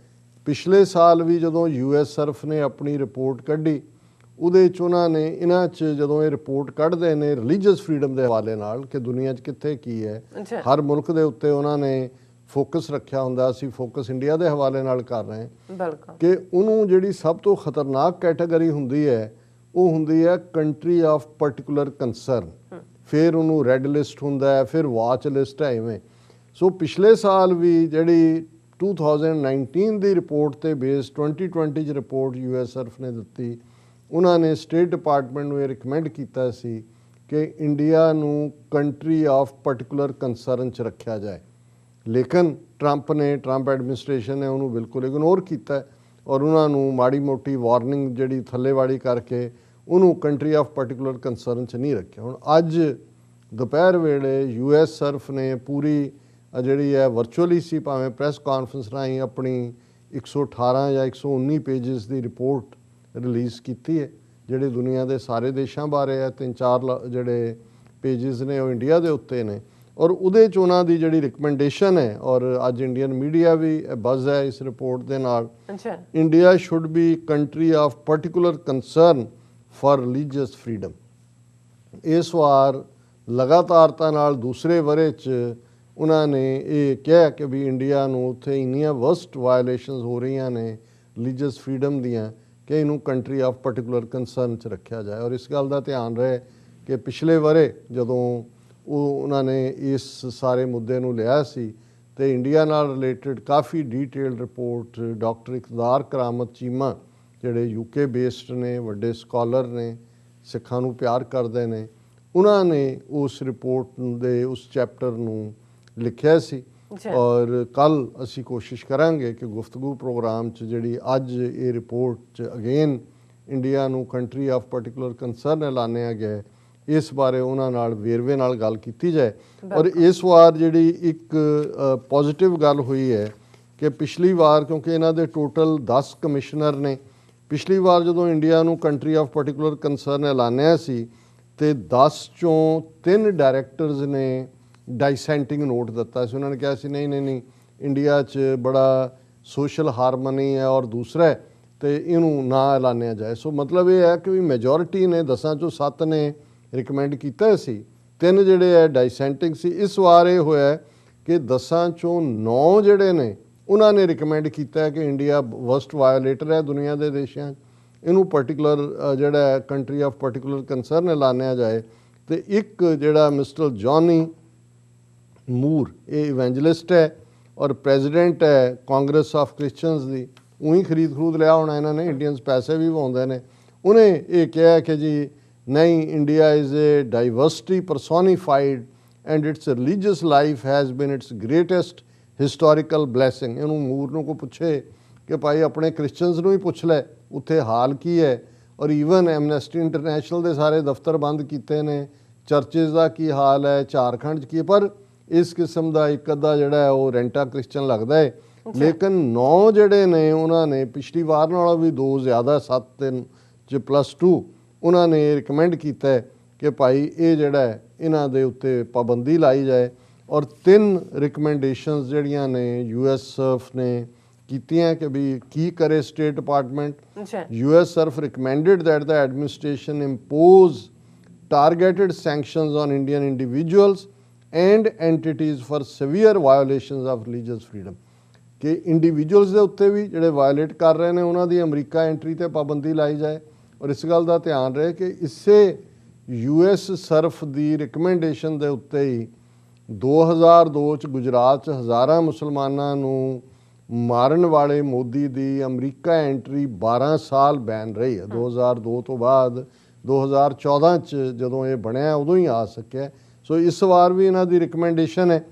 ਪਿਛਲੇ ਸਾਲ ਵੀ ਜਦੋਂ USCIRF ਨੇ ਆਪਣੀ ਰਿਪੋਰਟ ਕੱਢੀ, ਉਹਦੇ 'ਚ ਉਹਨਾਂ ਨੇ ਇਹਨਾਂ 'ਚ ਜਦੋਂ ਇਹ ਰਿਪੋਰਟ ਕੱਢਦੇ ਨੇ ਰਿਲੀਜੀਅਸ ਫਰੀडम ਦੇ ਹਵਾਲੇ ਨਾਲ ਕਿ ਦੁਨੀਆ 'ਚ ਕਿੱਥੇ ਕੀ ਹੈ, ਹਰ ਮੁਲਕ ਦੇ ਉੱਤੇ ਉਹਨਾਂ ਨੇ ਫੋਕਸ ਰੱਖਿਆ ਹੁੰਦਾ। ਅਸੀਂ ਫੋਕਸ ਇੰਡੀਆ ਦੇ ਹਵਾਲੇ ਨਾਲ ਕਰ ਰਹੇ ਹਾਂ ਕਿ ਉਹਨੂੰ ਜਿਹੜੀ ਸਭ ਤੋਂ ਖਤਰਨਾਕ ਕੈਟਾਗਰੀ ਹੁੰਦੀ ਹੈ ਉਹ ਹੁੰਦੀ ਹੈ ਕੰਟਰੀ ਆਫ ਪਰਟੀਕੂਲਰ ਕੰਸਰਨ, ਫਿਰ ਉਹਨੂੰ ਰੈੱਡ ਲਿਸਟ ਹੁੰਦਾ ਹੈ, ਫਿਰ ਵਾਚ ਲਿਸਟ ਹੈ, ਇਵੇਂ। ਸੋ ਪਿਛਲੇ ਸਾਲ ਵੀ ਜਿਹੜੀ 2019 ਦੀ ਰਿਪੋਰਟ 'ਤੇ ਬੇਸ 2020 'ਚ ਰਿਪੋਰਟ USCIRF ਨੇ ਦਿੱਤੀ, ਉਹਨਾਂ ਨੇ ਸਟੇਟ ਡਿਪਾਰਟਮੈਂਟ ਨੂੰ ਇਹ ਰਿਕਮੈਂਡ ਕੀਤਾ ਸੀ ਕਿ ਇੰਡੀਆ ਨੂੰ ਕੰਟਰੀ ਆਫ ਪਰਟੀਕੂਲਰ ਕੰਸਰਨ 'ਚ ਰੱਖਿਆ ਜਾਏ। ਲੇਕਿਨ ਟਰੰਪ ਐਡਮਿਨਿਸਟ੍ਰੇਸ਼ਨ ਨੇ ਉਹਨੂੰ ਬਿਲਕੁਲ ਇਗਨੋਰ ਕੀਤਾ ਔਰ ਉਹਨਾਂ ਨੂੰ ਮਾੜੀ ਮੋਟੀ ਵਾਰਨਿੰਗ ਜਿਹੜੀ ਥੱਲੇਵਾੜੀ ਕਰਕੇ ਉਹਨੂੰ ਕੰਟਰੀ ਆਫ ਪਰਟੀਕੂਲਰ ਕੰਸਰਨ 'ਚ ਨਹੀਂ ਰੱਖਿਆ। ਹੁਣ ਅੱਜ ਦੁਪਹਿਰ ਵੇਲੇ USCIRF ਨੇ ਪੂਰੀ ਜਿਹੜੀ ਹੈ ਵਰਚੁਅਲੀ ਸੀ, ਭਾਵੇਂ ਪ੍ਰੈਸ ਕਾਨਫਰੰਸ ਰਾਹੀਂ, ਆਪਣੀ 118 ਜਾਂ 119 ਪੇਜਸ ਦੀ ਰਿਪੋਰਟ ਰਿਲੀਜ਼ ਕੀਤੀ ਹੈ, ਜਿਹੜੇ ਦੁਨੀਆ ਦੇ ਸਾਰੇ ਦੇਸ਼ਾਂ ਬਾਰੇ ਹੈ। 3-4 ਜਿਹੜੇ ਪੇਜਸ ਨੇ ਉਹ ਇੰਡੀਆ ਦੇ ਉੱਤੇ ਨੇ, ਔਰ ਉਹਦੇ 'ਚ ਉਹਨਾਂ ਦੀ ਜਿਹੜੀ ਰਿਕਮੈਂਡੇਸ਼ਨ ਹੈ, ਔਰ ਅੱਜ ਇੰਡੀਅਨ ਮੀਡੀਆ ਵੀ ਬਜ਼ ਹੈ ਇਸ ਰਿਪੋਰਟ ਦੇ ਨਾਲ, India should be country of particular concern for religious freedom. ਇਸ ਵਾਰ ਲਗਾਤਾਰਤਾ ਨਾਲ ਦੂਸਰੇ ਵਰ੍ਹੇ 'ਚ ਉਹਨਾਂ ਨੇ ਇਹ ਕਿਹਾ ਕਿ ਵੀ ਇੰਡੀਆ ਨੂੰ ਉੱਥੇ ਇੰਨੀਆਂ ਵਰਸਟ ਵਾਇਲੇਸ਼ਨਸ ਹੋ ਰਹੀਆਂ ਨੇ ਰਿਲੀਜੀਅਸ ਫਰੀडम ਦੀਆਂ ਕਿ ਇਹਨੂੰ ਕੰਟਰੀ ਆਫ ਪਾਰਟਿਕੂਲਰ ਕੰਸਰਨ 'ਚ ਰੱਖਿਆ ਜਾਏ। ਔਰ ਇਸ ਗੱਲ ਦਾ ਧਿਆਨ ਰਹੇ ਕਿ ਪਿਛਲੇ ਵਰੇ ਜਦੋਂ ਉਹਨਾਂ ਨੇ ਇਸ ਸਾਰੇ ਮੁੱਦੇ ਨੂੰ ਲਿਆ ਸੀ ਤੇ ਇੰਡੀਆ ਨਾਲ ਰਿਲੇਟਡ ਕਾਫੀ ਡੀਟੇਲਡ ਰਿਪੋਰਟ ਡਾਕਟਰ ਇਕਤਦਾਰ ਕਰਾਮਤ ਚੀਮਾ ਜਿਹੜੇ ਯੂਕੇ ਬੇਸਡ ਨੇ, ਵੱਡੇ ਸਕਾਲਰ ਨੇ, ਸਿੱਖਾਂ ਨੂੰ ਪਿਆਰ ਕਰਦੇ ਨੇ, ਉਹਨਾਂ ਨੇ ਉਸ ਰਿਪੋਰਟ ਦੇ ਉਸ ਚੈਪਟਰ ਨੂੰ ਲਿਖਿਆ ਸੀ। ਔਰ ਕੱਲ ਅਸੀਂ ਕੋਸ਼ਿਸ਼ ਕਰਾਂਗੇ ਕਿ ਗੁਫ਼ਤਗੂ ਪ੍ਰੋਗਰਾਮ 'ਚ ਜਿਹੜੀ ਅੱਜ ਇਹ ਰਿਪੋਰਟ 'ਚ ਅਗੇਨ ਇੰਡੀਆ ਨੂੰ ਕੰਟਰੀ ਆਫ ਪਾਰਟਿਕੂਲਰ ਕੰਸਰਨ ਐਲਾਨਿਆ ਗਿਆ, ਇਸ ਬਾਰੇ ਉਹਨਾਂ ਨਾਲ ਵੇਰਵੇ ਨਾਲ ਗੱਲ ਕੀਤੀ ਜਾਏ। ਔਰ ਇਸ ਵਾਰ ਜਿਹੜੀ ਇੱਕ ਪੋਜ਼ਿਟਿਵ ਗੱਲ ਹੋਈ ਹੈ ਕਿ ਪਿਛਲੀ ਵਾਰ, ਕਿਉਂਕਿ ਇਹਨਾਂ ਦੇ ਟੋਟਲ 10 ਕਮਿਸ਼ਨਰ ਨੇ, ਪਿਛਲੀ ਵਾਰ ਜਦੋਂ ਇੰਡੀਆ ਨੂੰ ਕੰਟਰੀ ਆਫ ਪਾਰਟਿਕੂਲਰ ਕੰਸਰਨ ਐਲਾਨਿਆ ਸੀ ਤੇ 10 ਚੋਂ 3 ਡਾਇਰੈਕਟਰਸ ਨੇ ਡਾਈਸੈਂਟਿੰਗ ਨੋਟ ਦਿੱਤਾ ਸੀ। ਉਹਨਾਂ ਨੇ ਕਿਹਾ ਸੀ ਨਹੀਂ ਇੰਡੀਆ 'ਚ ਬੜਾ ਸੋਸ਼ਲ ਹਾਰਮਨੀ ਹੈ ਔਰ ਦੂਸਰਾ ਹੈ ਤੇ ਇਹਨੂੰ ਨਾ ਐਲਾਨਿਆ ਜਾਏ। ਸੋ ਮਤਲਬ ਇਹ ਹੈ ਕਿ ਵੀ ਮੈਜੋਰਿਟੀ ਨੇ 10 ਚੋਂ 7 ਨੇ ਰਿਕਮੈਂਡ ਕੀਤਾ ਸੀ, 3 ਜਿਹੜੇ ਹੈ ਡਾਈਸੈਂਟਿੰਗ ਸੀ। ਇਸ ਵਾਰ ਇਹ ਹੋਇਆ ਕਿ 10 ਚੋਂ 9 ਜਿਹੜੇ ਨੇ ਉਹਨਾਂ ਨੇ ਰਿਕਮੈਂਡ ਕੀਤਾ ਕਿ ਇੰਡੀਆ ਵਰਸਟ ਵਾਇਓਲੇਟਰ ਹੈ ਦੁਨੀਆ ਦੇ ਦੇਸ਼ਾਂ 'ਚ, ਇਹਨੂੰ ਪਾਰਟਿਕੂਲਰ ਜਿਹੜਾ ਹੈ ਕੰਟਰੀ ਆਫ ਪਾਰਟਿਕੂਲਰ ਕੰਸਰਨ ਐਲਾਨਿਆ ਜਾਏ। ਤੇ ਇੱਕ ਜਿਹੜਾ ਮਿਸਟਰ ਜੌਨੀ ਮੂਰ, ਇਹ ਇਵੈਂਜਲਿਸਟ ਹੈ ਔਰ ਪ੍ਰੈਜ਼ੀਡੈਂਟ ਹੈ ਕਾਂਗਰਸ ਆਫ ਕ੍ਰਿਸਚਨਸ ਦੀ, ਉਹੀ ਖਰੀਦ ਲਿਆ ਹੋਣਾ ਇਹਨਾਂ ਨੇ, ਇੰਡੀਅਨਸ ਪੈਸੇ ਵੀ ਪਾਉਂਦੇ ਨੇ। ਉਹਨੇ ਇਹ ਕਿਹਾ ਕਿ ਜੀ ਨਹੀਂ, India is a diversity personified and its religious life has been its greatest historical blessing. ਇਹਨੂੰ ਮੂਰ ਨੂੰ ਕੋਈ ਪੁੱਛੇ ਕਿ ਭਾਈ ਆਪਣੇ ਕ੍ਰਿਸਚਨਸ ਨੂੰ ਹੀ ਪੁੱਛ ਲੈ ਉੱਥੇ ਹਾਲ ਕੀ ਹੈ। ਔਰ ਈਵਨ ਐਮਨੈਸਟੀ ਇੰਟਰਨੈਸ਼ਨਲ ਦੇ ਸਾਰੇ ਦਫ਼ਤਰ ਬੰਦ ਕੀਤੇ ਨੇ, ਚਰਚਿਸ ਦਾ ਕੀ ਹਾਲ ਹੈ, ਝਾਰਖੰਡ 'ਚ ਕੀ ਹੈ, ਪਰ ਇਸ ਕਿਸਮ ਦਾ ਇੱਕ ਅੱਧਾ ਜਿਹੜਾ ਹੈ ਉਹ ਰੈਂਟਾ ਕ੍ਰਿਸਚਨ ਲੱਗਦਾ ਹੈ। ਲੇਕਿਨ 9 ਜਿਹੜੇ ਨੇ ਉਹਨਾਂ ਨੇ ਪਿਛਲੀ ਵਾਰ ਨਾਲੋਂ ਵੀ 2 ਜ਼ਿਆਦਾ, 7 'ਚ +2 ਉਹਨਾਂ ਨੇ ਰਿਕਮੈਂਡ ਕੀਤਾ ਕਿ ਭਾਈ ਇਹ ਜਿਹੜਾ ਹੈ ਇਹਨਾਂ ਦੇ ਉੱਤੇ ਪਾਬੰਦੀ ਲਾਈ ਜਾਏ। ਔਰ 3 ਰਿਕਮੈਂਡੇਸ਼ਨਸ ਜਿਹੜੀਆਂ ਨੇ USCIRF ਨੇ ਕੀਤੀਆਂ ਕਿ ਵੀ ਕੀ ਕਰੇ state department. USCIRF recommended that the administration impose targeted sanctions on Indian individuals and entities for severe violations of religious freedom, ਕਿ ਇੰਡੀਵਿਜੂਅਲਸ ਦੇ ਉੱਤੇ ਵੀ ਜਿਹੜੇ ਵਾਇਲੇਟ ਕਰ ਰਹੇ ਨੇ ਉਹਨਾਂ ਦੀ ਅਮਰੀਕਾ ਐਂਟਰੀ ਤੇ ਪਾਬੰਦੀ ਲਾਈ ਜਾਏ। ਔਰ ਇਸ ਗੱਲ ਦਾ ਧਿਆਨ ਰਹੇ ਕਿ ਇਸੇ USCIRF ਦੀ ਰਿਕਮੈਂਡੇਸ਼ਨ ਦੇ ਉੱਤੇ ਹੀ 2002 ਚ ਗੁਜਰਾਤ 'ਚ ਹਜ਼ਾਰਾਂ ਮੁਸਲਮਾਨਾਂ ਨੂੰ ਮਾਰਨ ਵਾਲੇ ਮੋਦੀ ਦੀ ਅਮਰੀਕਾ ਐਂਟਰੀ 12 ਸਾਲ ਬੈਨ ਰਹੀ ਹੈ। 2002 ਤੋਂ ਬਾਅਦ 2014 ਚ ਜਦੋਂ ਇਹ ਬਣਿਆ ਉਦੋਂ ਹੀ ਆ ਸਕਿਆ। ਸੋ ਇਸ ਵਾਰ ਵੀ ਇਹਨਾਂ ਦੀ ਰਿਕਮੈਂਡੇਸ਼ਨ ਹੈ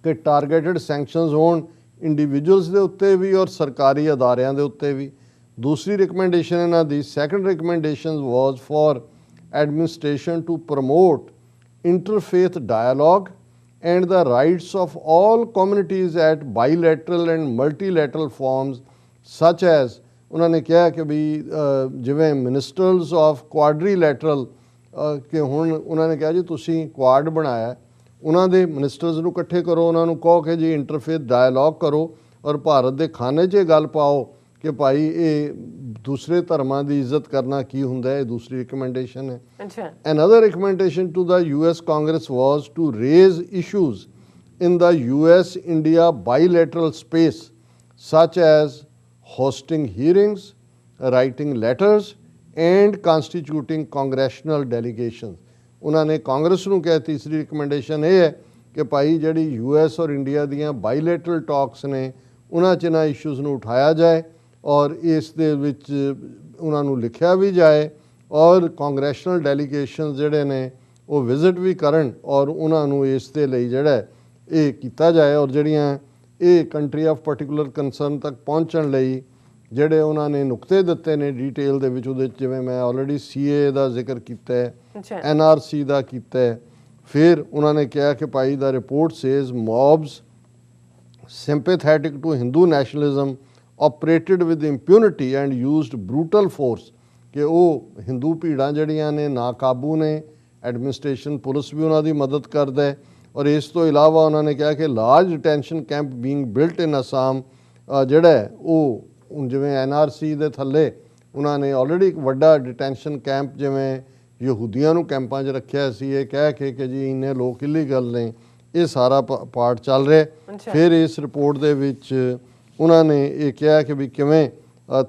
ਕਿ ਟਾਰਗੇਟਡ ਸੈਂਕਸ਼ਨਸ ਹੋਣ ਇੰਡੀਵਿਜੂਅਲਸ ਦੇ ਉੱਤੇ ਵੀ ਔਰ ਸਰਕਾਰੀ ਅਦਾਰਿਆਂ ਦੇ ਉੱਤੇ ਵੀ। ਦੂਸਰੀ ਰਿਕਮੈਂਡੇਸ਼ਨ ਇਹਨਾਂ ਦੀ second recommendation was for administration to promote interfaith dialogue and the rights of all communities at bilateral and multilateral forms such as, ਉਹਨਾਂ ਨੇ ਕਿਹਾ ਕਿ ਵੀ ਜਿਵੇਂ ਮਿਨਿਸਟਰਸ ਆਫ ਕੁਆਡਰੀਲੈਟਰਲ, ਕਿ ਹੁਣ ਉਹਨਾਂ ਨੇ ਕਿਹਾ ਜੀ ਤੁਸੀਂ ਕੁਆਡ ਬਣਾਇਆ, ਉਹਨਾਂ ਦੇ ਮਿਨਿਸਟਰਸ ਨੂੰ ਇਕੱਠੇ ਕਰੋ, ਉਹਨਾਂ ਨੂੰ ਕਹੋ ਕਿ ਜੀ ਇੰਟਰਫੇਥ ਡਾਇਲੋਗ ਕਰੋ ਔਰ ਭਾਰਤ ਦੇ ਖਾਨੇ 'ਚ ਇਹ ਗੱਲ ਪਾਓ ਕਿ ਭਾਈ ਇਹ ਦੂਸਰੇ ਧਰਮਾਂ ਦੀ ਇੱਜ਼ਤ ਕਰਨਾ ਕੀ ਹੁੰਦਾ ਹੈ। ਇਹ ਦੂਸਰੀ ਰਿਕਮੈਂਡੇਸ਼ਨ ਹੈ। Another recommendation to the US Congress was to raise issues in the US-India bilateral space such as hosting hearings, writing letters and constituting congressional delegations। ਉਹਨਾਂ ਨੇ ਕਾਂਗਰਸ ਨੂੰ ਕਿਹਾ ਤੀਸਰੀ ਰਿਕਮੈਂਡੇਸ਼ਨ ਇਹ ਹੈ ਕਿ ਭਾਈ ਜਿਹੜੀ US ਔਰ ਇੰਡੀਆ ਦੀਆਂ ਬਾਈਲੇਟਰਲ ਟਾਕਸ ਨੇ ਉਹਨਾਂ 'ਚ ਇਹਨਾਂ ਇਸ਼ੂਜ਼ ਨੂੰ ਉਠਾਇਆ ਜਾਏ ਔਰ ਇਸ ਦੇ ਵਿੱਚ ਉਹਨਾਂ ਨੂੰ ਲਿਖਿਆ ਵੀ ਜਾਏ ਔਰ ਕਾਂਗਰੈਸ਼ਨਲ ਡੈਲੀਗੇਸ਼ਨਸ ਜਿਹੜੇ ਨੇ ਉਹ ਵਿਜ਼ਿਟ ਵੀ ਕਰਨ ਔਰ ਉਹਨਾਂ ਨੂੰ ਇਸ ਦੇ ਲਈ ਜਿਹੜਾ ਇਹ ਕੀਤਾ ਜਾਏ। ਔਰ ਜਿਹੜੀਆਂ ਇਹ ਕੰਟਰੀ ਆਫ ਪਾਰਟਿਕੂਲਰ ਕੰਸਰਨ ਤੱਕ ਪਹੁੰਚਣ ਲਈ ਜਿਹੜੇ ਉਹਨਾਂ ਨੇ ਨੁਕਤੇ ਦਿੱਤੇ ਨੇ ਡੀਟੇਲ ਦੇ ਵਿੱਚ, ਉਹਦੇ ਜਿਵੇਂ ਮੈਂ ਆਲਰੇਡੀ CA ਦਾ ਜ਼ਿਕਰ ਕੀਤਾ ਹੈ, NRC ਦਾ ਕੀਤਾ ਹੈ। ਫਿਰ ਉਹਨਾਂ ਨੇ ਕਿਹਾ ਕਿ ਭਾਈ ਦਾ report says mobs sympathetic to Hindu nationalism operated with impunity and used brutal force, ਕਿ ਉਹ ਹਿੰਦੂ ਭੀੜਾਂ ਜਿਹੜੀਆਂ ਨੇ ਨਾਕਾਬੂ ਨੇ, ਐਡਮਿਨਿਸਟ੍ਰੇਸ਼ਨ ਪੁਲਿਸ ਵੀ ਉਹਨਾਂ ਦੀ ਮਦਦ ਕਰਦਾ ਹੈ। ਔਰ ਇਸ ਤੋਂ ਇਲਾਵਾ ਉਹਨਾਂ ਨੇ ਕਿਹਾ ਕਿ large detention camp being built in Assam, ਜਿਹੜਾ ਉਹ ਜਿਵੇਂ NRC ਦੇ ਥੱਲੇ ਉਹਨਾਂ ਨੇ ਆਲਰੇਡੀ ਇੱਕ ਵੱਡਾ ਡਿਟੈਂਸ਼ਨ ਕੈਂਪ ਜਿਵੇਂ ਯਹੂਦੀਆਂ ਨੂੰ ਕੈਂਪਾਂ 'ਚ ਰੱਖਿਆ ਸੀ, ਇਹ ਕਹਿ ਕੇ ਕਿ ਜੀ ਇੰਨੇ ਲੋਕ ਇਲੀਗਲ ਨੇ, ਇਹ ਸਾਰਾ ਪਾਰਟ ਚੱਲ ਰਿਹਾ। ਫਿਰ ਇਸ ਰਿਪੋਰਟ ਦੇ ਵਿੱਚ ਉਹਨਾਂ ਨੇ ਇਹ ਕਿਹਾ ਕਿ ਵੀ ਕਿਵੇਂ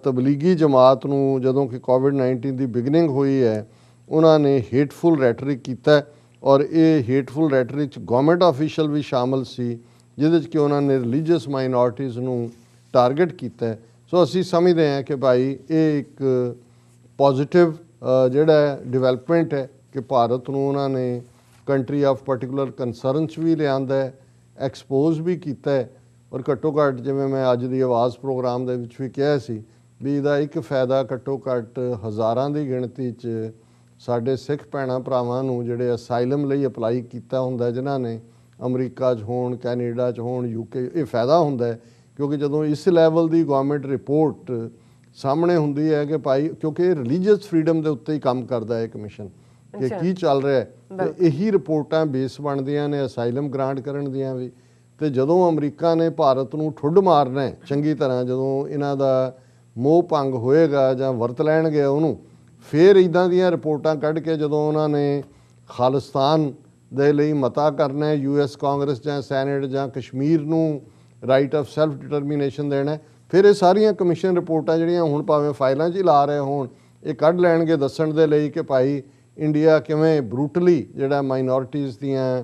ਤਬਲੀਗੀ ਜਮਾਤ ਨੂੰ ਜਦੋਂ ਕਿ ਕੋਵਿਡ-19 ਦੀ ਬਿਗਨਿੰਗ ਹੋਈ ਹੈ ਉਹਨਾਂ ਨੇ ਹੇਟਫੁਲ ਰੈਟਰਿਕ ਕੀਤਾ ਔਰ ਇਹ ਹੇਟਫੁਲ ਰੈਟਰਿਕ 'ਚ ਗੌਰਮੈਂਟ ਆਫੀਸ਼ੀਅਲ ਵੀ ਸ਼ਾਮਲ ਸੀ ਜਿਹਦੇ 'ਚ ਕਿ ਉਹਨਾਂ ਨੇ ਰਿਲੀਜੀਅਸ ਮਾਈਨੋਰਟੀਜ਼ ਨੂੰ ਟਾਰਗੇਟ ਕੀਤਾ। ਸੋ ਅਸੀਂ ਸਮਝਦੇ ਹਾਂ ਕਿ ਭਾਈ ਇਹ ਇੱਕ ਪੋਜ਼ੀਟਿਵ ਜਿਹੜਾ ਡਿਵੈਲਪਮੈਂਟ ਹੈ ਕਿ ਭਾਰਤ ਨੂੰ ਉਹਨਾਂ ਨੇ ਕੰਟਰੀ ਆਫ ਪਾਰਟੀਕੂਲਰ ਕੰਸਰਨ 'ਚ ਵੀ ਲਿਆਂਦਾ ਹੈ, ਐਕਸਪੋਜ਼ ਵੀ ਕੀਤਾ ਹੈ ਔਰ ਘੱਟੋ ਘੱਟ ਜਿਵੇਂ ਮੈਂ ਅੱਜ ਦੀ ਆਵਾਜ਼ ਪ੍ਰੋਗਰਾਮ ਦੇ ਵਿੱਚ ਵੀ ਕਿਹਾ ਸੀ ਵੀ ਇਹਦਾ ਇੱਕ ਫਾਇਦਾ ਘੱਟੋ ਘੱਟ ਹਜ਼ਾਰਾਂ ਦੀ ਗਿਣਤੀ 'ਚ ਸਾਡੇ ਸਿੱਖ ਭੈਣਾਂ ਭਰਾਵਾਂ ਨੂੰ ਜਿਹੜੇ ਅਸਾਈਲਮ ਲਈ ਅਪਲਾਈ ਕੀਤਾ ਹੁੰਦਾ ਜਿਨ੍ਹਾਂ ਨੇ ਅਮਰੀਕਾ 'ਚ ਹੋਣ, ਕੈਨੇਡਾ 'ਚ ਹੋਣ, UK, ਇਹ ਫਾਇਦਾ ਹੁੰਦਾ ਹੈ ਕਿਉਂਕਿ ਜਦੋਂ ਇਸ ਲੈਵਲ ਦੀ ਗੌਰਮੈਂਟ ਰਿਪੋਰਟ ਸਾਹਮਣੇ ਹੁੰਦੀ ਹੈ ਕਿ ਭਾਈ ਕਿਉਂਕਿ ਇਹ ਰਿਲੀਜੀਅਸ ਫਰੀਡਮ ਦੇ ਉੱਤੇ ਹੀ ਕੰਮ ਕਰਦਾ ਹੈ ਕਮਿਸ਼ਨ ਕਿ ਕੀ ਚੱਲ ਰਿਹਾ ਹੈ ਤੇ ਇਹੀ ਰਿਪੋਰਟਾਂ ਬੇਸ ਬਣਦੀਆਂ ਨੇ ਅਸਾਈਲਮ ਗ੍ਰਾਂਟ ਕਰਨ ਦੀਆਂ ਵੀ। ਤੇ ਜਦੋਂ ਅਮਰੀਕਾ ਨੇ ਭਾਰਤ ਨੂੰ ਠੁੱਡ ਮਾਰਨਾ ਹੈ ਚੰਗੀ ਤਰ੍ਹਾਂ, ਜਦੋਂ ਇਹਨਾਂ ਦਾ ਮੋਹ ਭੰਗ ਹੋਏਗਾ ਜਾਂ ਵਰਤ ਲੈਣਗੇ ਉਹਨੂੰ, ਫਿਰ ਇੱਦਾਂ ਦੀਆਂ ਰਿਪੋਰਟਾਂ ਕੱਢ ਕੇ ਜਦੋਂ ਉਹਨਾਂ ਨੇ ਖਾਲਿਸਤਾਨ ਦੇ ਲਈ ਮਤਾ ਕਰਨਾ ਹੈ US ਕਾਂਗਰਸ ਜਾਂ ਸੈਨੇਟ ਜਾਂ ਕਸ਼ਮੀਰ ਨੂੰ ਰਾਈਟ ਆਫ ਸੈਲਫ ਡਿਟਰਮੀਨੇਸ਼ਨ ਦੇਣਾ, ਫਿਰ ਇਹ ਸਾਰੀਆਂ ਕਮਿਸ਼ਨ ਰਿਪੋਰਟਾਂ ਜਿਹੜੀਆਂ ਹੁਣ ਭਾਵੇਂ ਫਾਈਲਾਂ 'ਚ ਹੀ ਲਾ ਰਹੇ ਹੋਣ ਇਹ ਕੱਢ ਲੈਣਗੇ ਦੱਸਣ ਦੇ ਲਈ ਕਿ ਭਾਈ ਇੰਡੀਆ ਕਿਵੇਂ ਬਰੂਟਲੀ ਜਿਹੜਾ ਮਾਈਨੋਰਟੀਜ਼ ਦੀਆਂ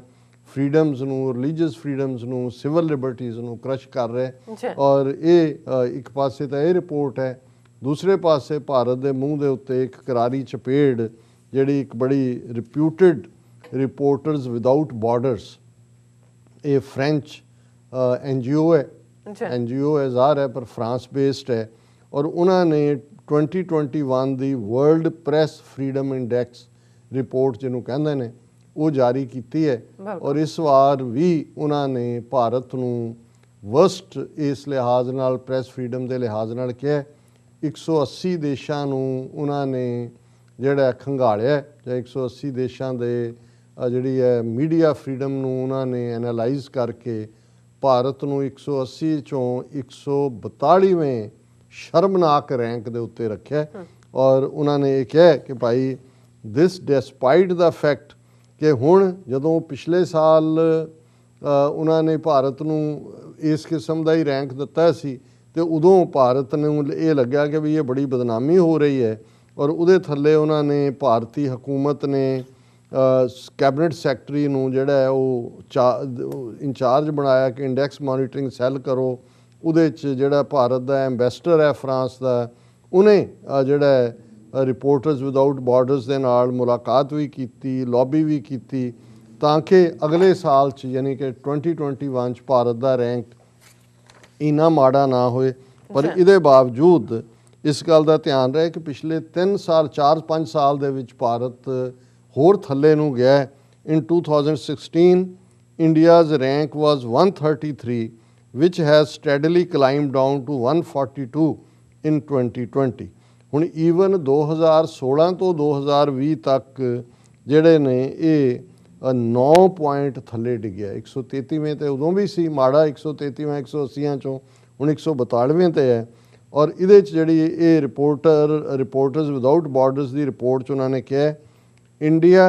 ਫਰੀਡਮਸ ਨੂੰ, ਰਿਲੀਜੀਅਸ ਫਰੀਡਮਸ ਨੂੰ, ਸਿਵਲ ਲਿਬਰਟੀਜ਼ ਨੂੰ ਕ੍ਰਸ਼ ਕਰ ਰਿਹਾ। ਔਰ ਇਹ ਇੱਕ ਪਾਸੇ ਤਾਂ ਇਹ ਰਿਪੋਰਟ ਹੈ, ਦੂਸਰੇ ਪਾਸੇ ਭਾਰਤ ਦੇ ਮੂੰਹ ਦੇ ਉੱਤੇ ਇੱਕ ਕਰਾਰੀ ਚਪੇੜ ਜਿਹੜੀ ਇੱਕ ਬੜੀ ਰਿਪਿਊਟਡ ਰਿਪੋਰਟਰਸ ਵਿਦਆਊਟ ਬਾਰਡਰਸ, ਇਹ ਫ੍ਰੈਂਚ NGO ਹੈ, NGO ਹੈ ਜ਼ਾਹਰ ਹੈ ਪਰ ਫਰਾਂਸ ਬੇਸਡ ਹੈ ਔਰ ਉਹਨਾਂ ਨੇ 2021 ਦੀ world press freedom index report ਜਿਹਨੂੰ ਕਹਿੰਦੇ ਨੇ ਉਹ ਜਾਰੀ ਕੀਤੀ ਹੈ ਔਰ ਇਸ ਵਾਰ ਵੀ ਉਹਨਾਂ ਨੇ ਭਾਰਤ ਨੂੰ ਵਰਸਟ ਇਸ ਲਿਹਾਜ਼ ਨਾਲ ਪ੍ਰੈਸ ਫਰੀडम ਦੇ ਲਿਹਾਜ਼ ਨਾਲ ਕਿਹਾ। 180 ਦੇਸ਼ਾਂ ਨੂੰ ਉਹਨਾਂ ਨੇ ਜਿਹੜਾ ਖੰਗਾਲਿਆ ਜਾਂ 180 ਦੇਸ਼ਾਂ ਦੇ ਜਿਹੜੀ ਹੈ ਮੀਡੀਆ ਫਰੀडम ਨੂੰ ਉਹਨਾਂ ਨੇ ਐਨਾਲਾਈਜ਼ ਕਰਕੇ ਭਾਰਤ ਨੂੰ 180 ਚੋਂ 142ਵੇਂ ਸ਼ਰਮਨਾਕ ਰੈਂਕ ਦੇ ਉੱਤੇ ਰੱਖਿਆ ਔਰ ਉਹਨਾਂ ਨੇ ਇਹ ਕਿਹਾ ਕਿ ਭਾਈ ਦਿਸ ਡਿਸਪਾਈਟ ਦਾ ਫੈਕਟ ਕਿ ਹੁਣ ਜਦੋਂ ਪਿਛਲੇ ਸਾਲ ਉਹਨਾਂ ਨੇ ਭਾਰਤ ਨੂੰ ਇਸ ਕਿਸਮ ਦਾ ਹੀ ਰੈਂਕ ਦਿੱਤਾ ਸੀ ਤੇ ਉਦੋਂ ਭਾਰਤ ਨੂੰ ਇਹ ਲੱਗਿਆ ਕਿ ਵੀ ਇਹ ਬੜੀ ਬਦਨਾਮੀ ਹੋ ਰਹੀ ਹੈ ਔਰ ਉਹਦੇ ਥੱਲੇ ਉਹਨਾਂ ਨੇ ਭਾਰਤੀ ਹਕੂਮਤ ਨੇ ਕੈਬਨਿਟ ਸੈਕਟਰੀ ਨੂੰ ਜਿਹੜਾ ਹੈ ਉਹ ਇੰਚਾਰਜ ਬਣਾਇਆ ਕਿ ਇੰਡੈਕਸ ਮੋਨੀਟਰਿੰਗ ਸੈੱਲ ਕਰੋ। ਉਹਦੇ 'ਚ ਜਿਹੜਾ ਭਾਰਤ ਦਾ ਐਂਬੈਸਡਰ ਹੈ ਫਰਾਂਸ ਦਾ, ਉਹਨੇ ਜਿਹੜਾ ਰਿਪੋਰਟਰਸ ਵਿਦਆਊਟ ਬਾਰਡਰਸ ਦੇ ਨਾਲ ਮੁਲਾਕਾਤ ਵੀ ਕੀਤੀ, ਲੌਬੀ ਵੀ ਕੀਤੀ ਤਾਂ ਕਿ ਅਗਲੇ ਸਾਲ 'ਚ ਯਾਨੀ ਕਿ 2021 'ਚ ਭਾਰਤ ਦਾ ਰੈਂਕ ਇੰਨਾ ਮਾੜਾ ਨਾ ਹੋਏ। ਪਰ ਇਹਦੇ ਬਾਵਜੂਦ ਇਸ ਗੱਲ ਦਾ ਧਿਆਨ ਰਹੇ ਕਿ ਪਿਛਲੇ 3 ਸਾਲ 4-5 ਸਾਲ ਦੇ ਵਿੱਚ ਭਾਰਤ ਹੋਰ ਥੱਲੇ ਨੂੰ ਗਿਆ। ਇਨ 2016 India's rank was 133 which has steadily climbed down to 142 in 2020। ਹੁਣ ਈਵਨ 2016 ਤੋਂ 2020 ਤੱਕ ਜਿਹੜੇ ਨੇ ਇਹ 9 ਪੁਆਇੰਟ ਥੱਲੇ ਡਿੱਗਿਆ। 133ਵੇਂ ਤੇ ਉਦੋਂ ਵੀ ਸੀ ਮਾੜਾ, 133ਵਾਂ 180 ਚੋਂ ਹੁਣ 142ਵੇਂ ਤੇ ਹੈ। ਔਰ ਇਹਦੇ 'ਚ ਜਿਹੜੀ ਇਹ ਰਿਪੋਰਟਰਸ ਵਿਦਆਊਟ ਬਾਰਡਰਸ ਦੀ ਰਿਪੋਰਟ 'ਚ ਉਹਨਾਂ ਨੇ ਕਿਹਾ India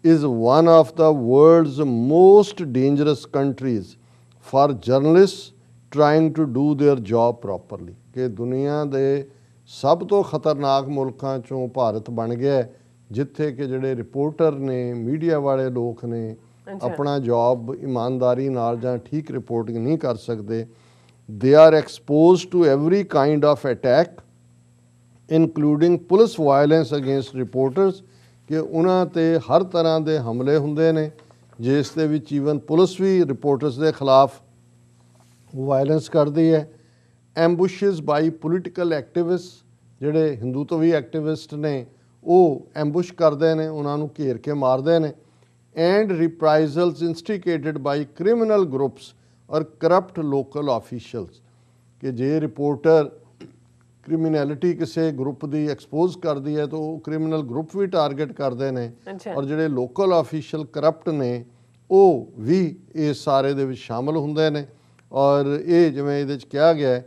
is one of the world's most dangerous countries for journalists trying to do their job properly। ਕਿ ਦੁਨੀਆ ਦੇ ਸਭ ਤੋਂ ਖਤਰਨਾਕ ਮੁਲਕਾਂ 'ਚੋਂ ਭਾਰਤ ਬਣ ਗਿਆ ਜਿੱਥੇ ਕਿ ਜਿਹੜੇ ਰਿਪੋਰਟਰ ਨੇ, ਮੀਡੀਆ ਵਾਲੇ ਲੋਕ ਨੇ ਆਪਣਾ ਜੌਬ ਇਮਾਨਦਾਰੀ ਨਾਲ ਜਾਂ ਠੀਕ ਰਿਪੋਰਟਿੰਗ ਨਹੀਂ ਕਰ ਸਕਦੇ। They are exposed to every kind of attack including police violence against reporters ਕਿ ਉਹਨਾਂ 'ਤੇ ਹਰ ਤਰ੍ਹਾਂ ਦੇ ਹਮਲੇ ਹੁੰਦੇ ਨੇ ਜਿਸ ਦੇ ਵਿੱਚ ਈਵਨ ਪੁਲਿਸ ਵੀ ਰਿਪੋਰਟਰਸ ਦੇ ਖਿਲਾਫ ਵਾਇਲੈਂਸ ਕਰਦੀ ਹੈ। ਐਂਬੁਸ਼ਿਸ ਬਾਈ ਪੋਲੀਟੀਕਲ ਐਕਟਿਵਿਸਟ, ਜਿਹੜੇ ਹਿੰਦੂਤਵੀ ਐਕਟਿਵਿਸਟ ਨੇ ਉਹ ਐਂਬੁਸ਼ ਕਰਦੇ ਨੇ, ਉਹਨਾਂ ਨੂੰ ਘੇਰ ਕੇ ਮਾਰਦੇ ਨੇ। ਐਂਡ ਰਿਪਰਾਈਜ਼ਲਸ ਇੰਸਟੀਗੇਟਡ ਬਾਈ ਕ੍ਰਿਮੀਨਲ ਗਰੁੱਪਸ ਔਰ ਕਰਪਟ ਲੋਕਲ ਆਫੀਸ਼ੀਅਲਸ ਕਿ ਜੇ ਰਿਪੋਰਟਰ ਕ੍ਰਿਮੀਨੈਲਿਟੀ ਕਿਸੇ ਗਰੁੱਪ ਦੀ ਐਕਸਪੋਜ਼ ਕਰਦੀ ਹੈ ਤਾਂ ਉਹ ਕ੍ਰਿਮੀਨਲ ਗਰੁੱਪ ਵੀ ਟਾਰਗੇਟ ਕਰਦੇ ਨੇ ਔਰ ਜਿਹੜੇ ਲੋਕਲ ਆਫੀਸ਼ੀਅਲ ਕਰਪਟ ਨੇ ਉਹ ਵੀ ਇਸ ਸਾਰੇ ਦੇ ਵਿੱਚ ਸ਼ਾਮਲ ਹੁੰਦੇ ਨੇ। ਔਰ ਇਹ ਜਿਵੇਂ ਇਹਦੇ 'ਚ ਕਿਹਾ ਗਿਆ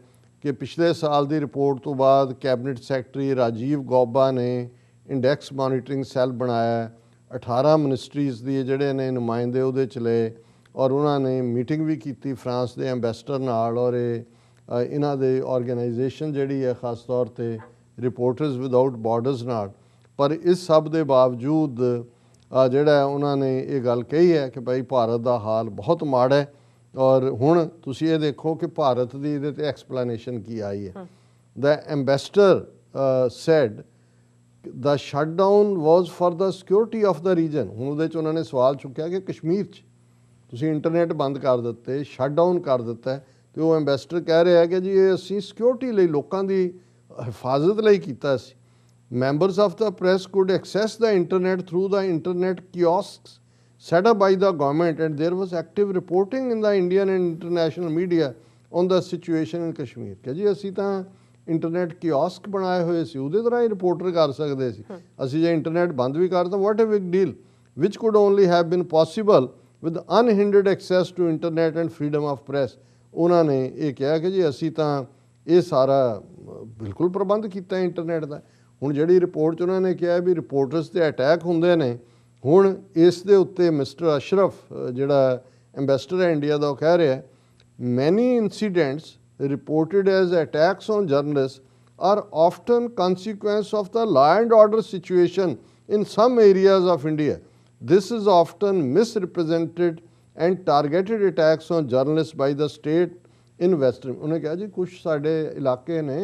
ਕਿ ਪਿਛਲੇ ਸਾਲ ਦੀ ਰਿਪੋਰਟ ਤੋਂ ਬਾਅਦ ਕੈਬਨਿਟ ਸੈਕਟਰੀ ਰਾਜੀਵ ਗੌਬਾ ਨੇ ਇੰਡੈਕਸ ਮੋਨੀਟਰਿੰਗ ਸੈੱਲ ਬਣਾਇਆ। 18 ਮਿਨਿਸਟਰੀਜ਼ ਦੀ ਜਿਹੜੇ ਨੇ ਨੁਮਾਇੰਦੇ ਉਹਦੇ 'ਚ ਲਏ ਔਰ ਉਹਨਾਂ ਨੇ ਮੀਟਿੰਗ ਵੀ ਕੀਤੀ ਫਰਾਂਸ ਦੇ ਐਂਬੈਸਡਰ ਨਾਲ ਔਰ ਇਹ ਇਹਨਾਂ ਦੇ ਆਰਗੇਨਾਈਜੇਸ਼ਨ ਜਿਹੜੀ ਹੈ ਖਾਸ ਤੌਰ ਤੇ ਰਿਪੋਰਟਰਸ ਵਿਦਆਊਟ ਬਾਰਡਰਸ ਨਾਲ। ਪਰ ਇਸ ਸਭ ਦੇ ਬਾਵਜੂਦ ਜਿਹੜਾ ਉਹਨਾਂ ਨੇ ਇਹ ਗੱਲ ਕਹੀ ਹੈ ਕਿ ਭਾਈ ਭਾਰਤ ਦਾ ਹਾਲ ਬਹੁਤ ਮਾੜਾ ਹੈ। ਔਰ ਹੁਣ ਤੁਸੀਂ ਇਹ ਦੇਖੋ ਕਿ ਭਾਰਤ ਦੀ ਇਹਦੇ ਤੇ ਐਕਸਪਲੇਨੇਸ਼ਨ ਕੀ ਆਈ ਹੈ। The ambassador said the shutdown was for the security of the region. ਹੁਣ ਉਹਦੇ 'ਚ ਉਹਨਾਂ ਨੇ ਸਵਾਲ ਚੁੱਕਿਆ ਕਿ ਕਸ਼ਮੀਰ 'ਚ ਤੁਸੀਂ ਇੰਟਰਨੈਟ ਬੰਦ ਕਰ ਦਿੱਤੇ, ਸ਼ਟਡਾਊਨ ਕਰ ਦਿੱਤਾ ਹੈ, ਤੇ ਉਹ ਐਂਬੈਸਡਰ ਕਹਿ ਰਿਹਾ ਕਿ ਜੀ ਇਹ ਅਸੀਂ ਸਿਕਿਉਰਿਟੀ ਲਈ, ਲੋਕਾਂ ਦੀ ਹਿਫਾਜ਼ਤ ਲਈ ਕੀਤਾ ਸੀ। Members of the press could access the internet through the internet kiosks set up by the government, and there was active reporting in the Indian and international media on the situation in Kashmir। ਕਿ ਜੀ ਅਸੀਂ ਤਾਂ internet kiosk ਬਣਾਏ ਹੋਏ ਸੀ, ਉਹਦੇ ਤਰ੍ਹਾਂ ਹੀ reporter ਕਰ ਸਕਦੇ ਸੀ। ਅਸੀਂ ਜੇ ਇੰਟਰਨੈਟ ਬੰਦ ਵੀ ਕਰਤਾ, what a big deal, which could only have been possible with unhindered access to internet and freedom of press। ਉਹਨਾਂ ਨੇ ਇਹ ਕਿਹਾ ਕਿ ਜੀ ਅਸੀਂ ਤਾਂ ਇਹ ਸਾਰਾ ਬਿਲਕੁਲ ਪ੍ਰਬੰਧ ਕੀਤਾ ਇੰਟਰਨੈਟ ਦਾ। ਹੁਣ ਜਿਹੜੀ ਰਿਪੋਰਟ 'ਚ ਉਹਨਾਂ ਨੇ ਕਿਹਾ ਵੀ ਰਿਪੋਰਟਰਸ 'ਤੇ ਅਟੈਕ ਹੁੰਦੇ ਨੇ, ਹੁਣ ਇਸ ਦੇ ਉੱਤੇ ਮਿਸਟਰ ਅਸ਼ਰਫ ਜਿਹੜਾ ਐਂਬੈਸਡਰ ਹੈ ਇੰਡੀਆ ਦਾ, ਉਹ ਕਹਿ ਰਿਹਾ ਮੈਨੀ incidents reported as attacks on journalists are often consequence of the law and order situation in some areas of India. This is often misrepresented and targeted attacks on journalists by the state in western। ਉਹਨੇ ਕਿਹਾ ਜੀ ਕੁਛ ਸਾਡੇ ਇਲਾਕੇ ਨੇ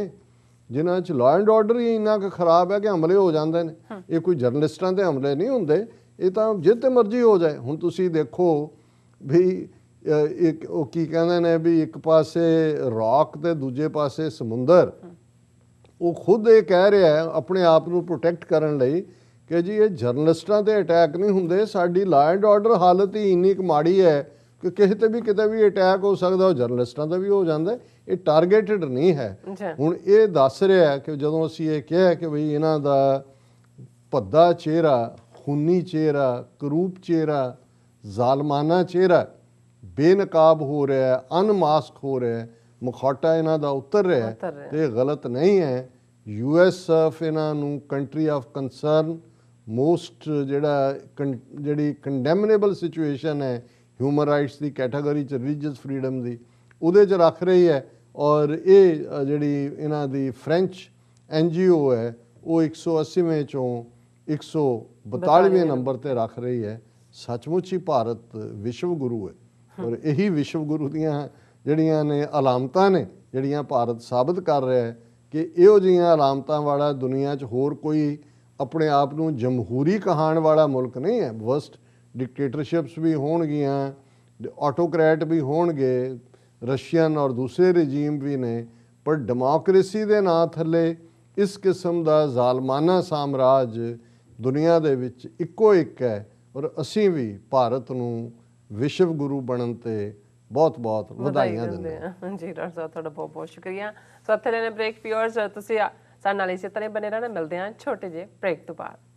ਜਿਨ੍ਹਾਂ 'ਚ law and order ਹੀ ਇੰਨਾ ਕੁ ਖਰਾਬ ਹੈ ਕਿ ਹਮਲੇ ਹੋ ਜਾਂਦੇ ਨੇ। ਇਹ ਕੋਈ ਜਰਨਲਿਸਟਾਂ 'ਤੇ ਹਮਲੇ ਨਹੀਂ ਹੁੰਦੇ, ਇਹ ਤਾਂ ਜਿੱਥੇ ਮਰਜ਼ੀ ਹੋ ਜਾਏ। ਹੁਣ ਤੁਸੀਂ ਦੇਖੋ ਵੀ ਇੱਕ ਉਹ ਕੀ ਕਹਿੰਦੇ ਨੇ ਵੀ ਇੱਕ ਪਾਸੇ ਰੌਕ ਤੇ ਦੂਜੇ ਪਾਸੇ ਸਮੁੰਦਰ। ਉਹ ਖੁਦ ਇਹ ਕਹਿ ਰਿਹਾ ਹੈ ਆਪਣੇ ਆਪ ਨੂੰ ਪ੍ਰੋਟੈਕਟ ਕਰਨ ਲਈ ਕਿ ਜੀ ਇਹ ਜਰਨਲਿਸਟਾਂ 'ਤੇ ਅਟੈਕ ਨਹੀਂ ਹੁੰਦੇ, ਸਾਡੀ ਲਾਅ ਐਂਡ ਆਰਡਰ ਹਾਲਤ ਹੀ ਇੰਨੀ ਕੁ ਮਾੜੀ ਹੈ ਕਿ ਕਿਸੇ 'ਤੇ ਵੀ ਕਿਤੇ ਵੀ ਅਟੈਕ ਹੋ ਸਕਦਾ, ਉਹ ਜਰਨਲਿਸਟਾਂ 'ਤੇ ਵੀ ਹੋ ਜਾਂਦਾ। ਇਹ ਟਾਰਗੇਟਡ ਨਹੀਂ ਹੈ। ਹੁਣ ਇਹ ਦੱਸ ਰਿਹਾ ਕਿ ਜਦੋਂ ਅਸੀਂ ਇਹ ਕਿਹਾ ਕਿ ਬਈ ਇਹਨਾਂ ਦਾ ਭੱਦਾ ਚਿਹਰਾ, ਖੂਨੀ ਚਿਹਰਾ, ਕਰੂਪ ਚਿਹਰਾ, ਜ਼ਾਲਮਾਨਾ ਚਿਹਰਾ ਬੇਨਕਾਬ ਹੋ ਰਿਹਾ ਹੈ, ਅਨਮਾਸਕ ਹੋ ਰਿਹਾ ਹੈ, ਮੁਖੌਟਾ ਇਹਨਾਂ ਦਾ ਉਤਰ ਰਿਹਾ ਹੈ, ਤੇ ਇਹ ਗਲਤ ਨਹੀਂ ਹੈ। USCIRF ਇਹਨਾਂ ਨੂੰ ਕੰਟਰੀ ਆਫ ਕੰਸਰਨ ਮੋਸਟ ਜਿਹੜੀ ਕੰਡੈਮਨੇਬਲ ਸਿਚੁਏਸ਼ਨ ਹੈ ਹਿਊਮਨ ਰਾਈਟਸ ਦੀ ਕੈਟਾਗਰੀ 'ਚ, ਰਿਲੀਜੀਅਸ ਫਰੀਡਮ ਦੀ, ਉਹਦੇ 'ਚ ਰੱਖ ਰਹੀ ਹੈ। ਔਰ ਇਹ ਜਿਹੜੀ ਇਹਨਾਂ ਦੀ ਫ੍ਰੈਂਚ NGO ਹੈ ਉਹ 180ਵੇਂ ਚੋਂ 142ਵੇਂ ਨੰਬਰ 'ਤੇ ਰੱਖ ਰਹੀ ਹੈ। ਸੱਚਮੁੱਚ ਹੀ ਭਾਰਤ ਵਿਸ਼ਵ ਗੁਰੂ ਹੈ, ਔਰ ਇਹੀ ਵਿਸ਼ਵ ਗੁਰੂ ਦੀਆਂ ਜਿਹੜੀਆਂ ਨੇ ਅਲਾਮਤਾਂ ਨੇ ਜਿਹੜੀਆਂ ਭਾਰਤ ਸਾਬਤ ਕਰ ਰਿਹਾ ਹੈ ਕਿ ਇਹੋ ਜਿਹੀਆਂ ਅਲਾਮਤਾਂ ਵਾਲਾ ਦੁਨੀਆ 'ਚ ਹੋਰ ਕੋਈ ਆਪਣੇ ਆਪ ਨੂੰ ਜਮਹੂਰੀ ਕਹਾਣ ਵਾਲਾ ਮੁਲਕ ਨਹੀਂ ਹੈ। ਵਰਸਟ ਡਿਕਟੇਟਰਸ਼ਿਪਸ ਵੀ ਹੋਣਗੀਆਂ, ਆਟੋਕਰੈਟ ਵੀ ਹੋਣਗੇ, ਰਸ਼ੀਅਨ ਔਰ ਦੂਸਰੇ ਰਜੀਮ ਵੀ ਨੇ, ਪਰ ਡੈਮੋਕ੍ਰੇਸੀ ਦੇ ਨਾਂ ਥੱਲੇ ਇਸ ਕਿਸਮ ਦਾ ਜ਼ਾਲਮਾਨਾ ਸਾਮਰਾਜ ਦੁਨੀਆ ਦੇ ਵਿੱਚ ਇੱਕੋ ਇੱਕ ਹੈ। ਔਰ ਅਸੀਂ ਵੀ ਭਾਰਤ ਨੂੰ ਵਿਸ਼ਵ ਗੁਰੂ ਬਣਨ ਤੇ ਬਹੁਤ ਬਹੁਤ ਵਧਾਈਆਂ ਦਿੰਦੇ ਹਾਂ। ਜੀ ਡਾਕਟਰ ਸਾਹਿਬ ਤੁਹਾਡਾ ਬਹੁਤ ਬਹੁਤ ਸ਼ੁਕਰੀਆ। ਸੋ ਇੱਥੇ ਲੈਣੇ ਬ੍ਰੇਕ। ਵਿਊਅਰਸ ਤੁਸੀਂ ਸਾਡੇ ਨਾਲ ਇਸੇ ਤਰ੍ਹਾਂ ਬਣੇ ਰਹਿਣਾ। ਮਿਲਦੇ ਹਾਂ ਛੋਟੇ ਜਿਹੇ ਬ੍ਰੇਕ ਤੋਂ ਬਾਅਦ।